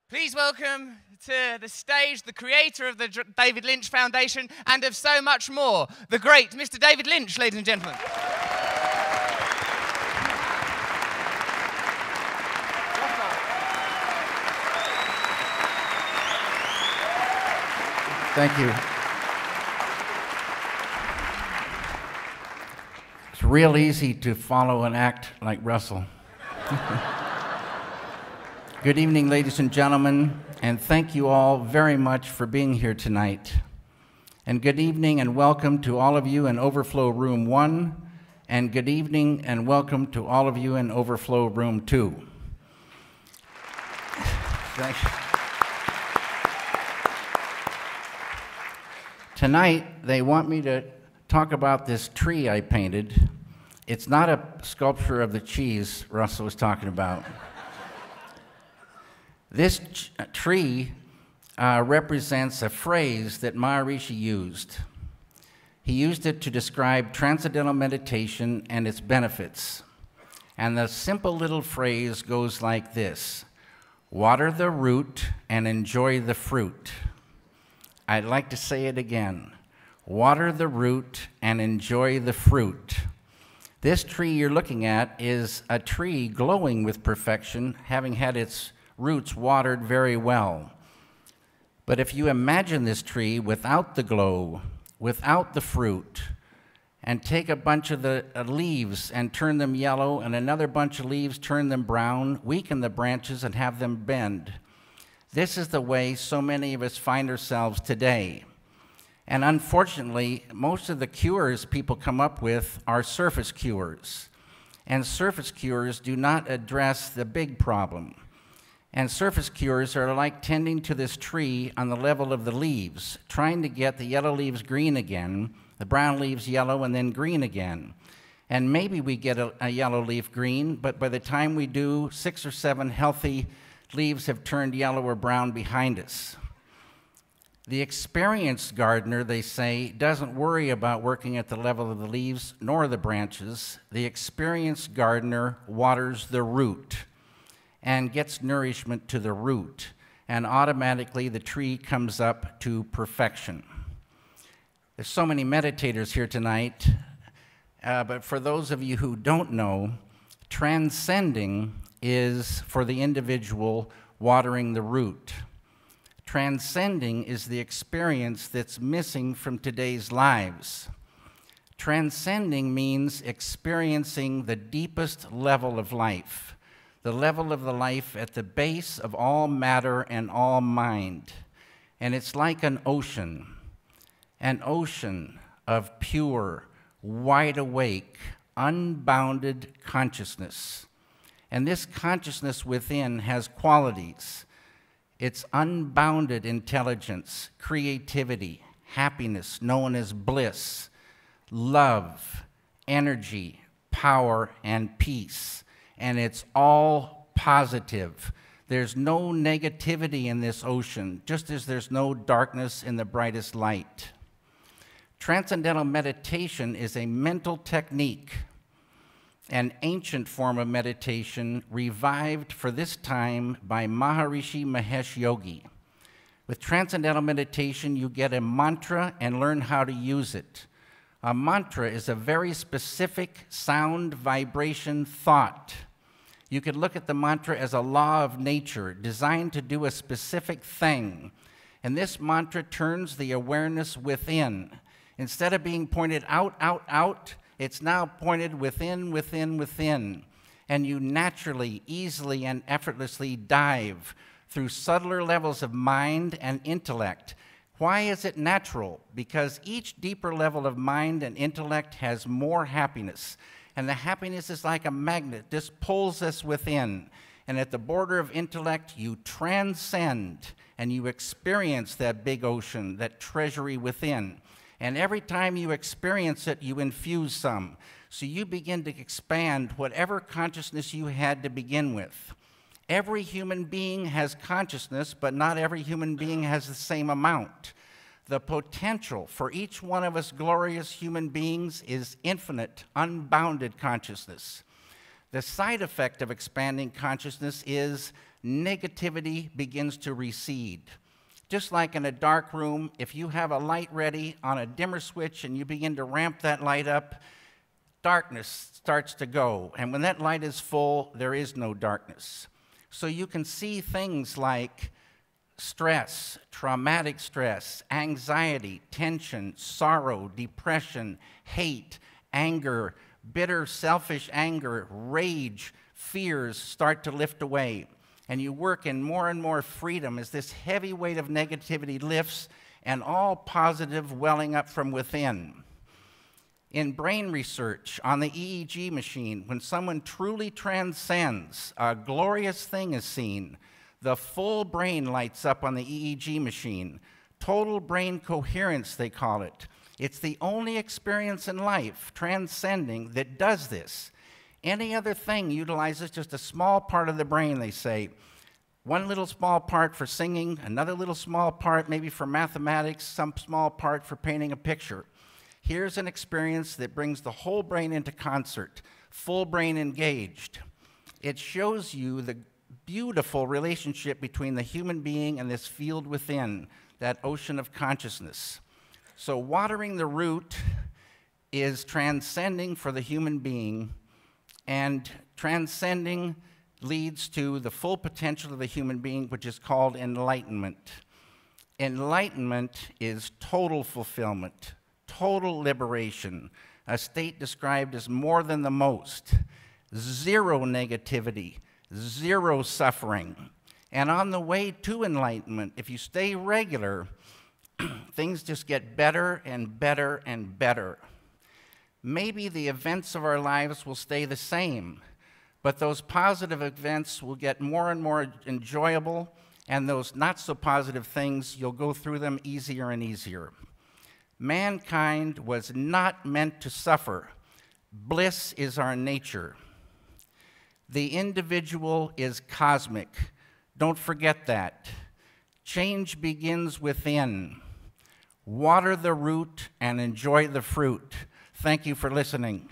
Please welcome to the stage the creator of the David Lynch Foundation and of so much more, the great Mr. David Lynch, ladies and gentlemen. Thank you. It's real easy to follow an act like Russell. Good evening, ladies and gentlemen, and thank you all very much for being here tonight. And good evening and welcome to all of you in Overflow Room 1, and good evening and welcome to all of you in Overflow Room 2. Thank you. Tonight, they want me to talk about this tree I painted. It's not a sculpture of the cheese Russell was talking about. This tree represents a phrase that Maharishi used. He used it to describe Transcendental Meditation and its benefits. And the simple little phrase goes like this: water the root and enjoy the fruit. I'd like to say it again. Water the root and enjoy the fruit. This tree you're looking at is a tree glowing with perfection, having had its roots watered very well. But if you imagine this tree without the glow, without the fruit, and take a bunch of the leaves and turn them yellow, and another bunch of leaves turn them brown, weaken the branches and have them bend. This is the way so many of us find ourselves today. And unfortunately, most of the cures people come up with are surface cures. And surface cures do not address the big problem. And surface cures are like tending to this tree on the level of the leaves, trying to get the yellow leaves green again, the brown leaves yellow, and then green again. And maybe we get a yellow leaf green, but by the time we do, 6 or 7 healthy leaves have turned yellow or brown behind us. The experienced gardener, they say, doesn't worry about working at the level of the leaves nor the branches. The experienced gardener waters the root and gets nourishment to the root, and automatically the tree comes up to perfection. There's so many meditators here tonight, but for those of you who don't know, transcending is for the individual watering the root. Transcending is the experience that's missing from today's lives. Transcending means experiencing the deepest level of life, the level of the life at the base of all matter and all mind. And it's like an ocean of pure, wide awake, unbounded consciousness. And this consciousness within has qualities. It's unbounded intelligence, creativity, happiness, known as bliss, love, energy, power, and peace. And it's all positive. There's no negativity in this ocean, just as there's no darkness in the brightest light. Transcendental meditation is a mental technique, an ancient form of meditation revived for this time by Maharishi Mahesh Yogi. With Transcendental Meditation, you get a mantra and learn how to use it. A mantra is a very specific sound, vibration, thought. You could look at the mantra as a law of nature designed to do a specific thing. And this mantra turns the awareness within. Instead of being pointed out, it's now pointed within, within, within. And you naturally, easily, and effortlessly dive through subtler levels of mind and intellect. Why is it natural? Because each deeper level of mind and intellect has more happiness. And the happiness is like a magnet, just pulls us within. And at the border of intellect, you transcend and you experience that big ocean, that treasury within. And every time you experience it, you infuse some. So you begin to expand whatever consciousness you had to begin with. Every human being has consciousness, but not every human being has the same amount. The potential for each one of us glorious human beings is infinite, unbounded consciousness. The side effect of expanding consciousness is negativity begins to recede. Just like in a dark room, if you have a light ready on a dimmer switch and you begin to ramp that light up, darkness starts to go. And when that light is full, there is no darkness. So you can see things like stress, traumatic stress, anxiety, tension, sorrow, depression, hate, anger, bitter, selfish anger, rage, fears start to lift away. And you work in more and more freedom as this heavy weight of negativity lifts and all positive welling up from within. In brain research on the EEG machine, when someone truly transcends, a glorious thing is seen. The full brain lights up on the EEG machine. Total brain coherence, they call it. It's the only experience in life, transcending, that does this. Any other thing utilizes just a small part of the brain, they say. One little small part for singing, another little small part maybe for mathematics, some small part for painting a picture. Here's an experience that brings the whole brain into concert, full brain engaged. It shows you the beautiful relationship between the human being and this field within, that ocean of consciousness. So watering the root is transcending for the human being, and transcending leads to the full potential of the human being, which is called enlightenment. Enlightenment is total fulfillment, total liberation, a state described as more than the most, zero negativity, zero suffering. And on the way to enlightenment, if you stay regular, things just get better and better and better. Maybe the events of our lives will stay the same, but those positive events will get more and more enjoyable, and those not so positive things, you'll go through them easier and easier. Mankind was not meant to suffer. Bliss is our nature. The individual is cosmic. Don't forget that. Change begins within. Water the root and enjoy the fruit. Thank you for listening.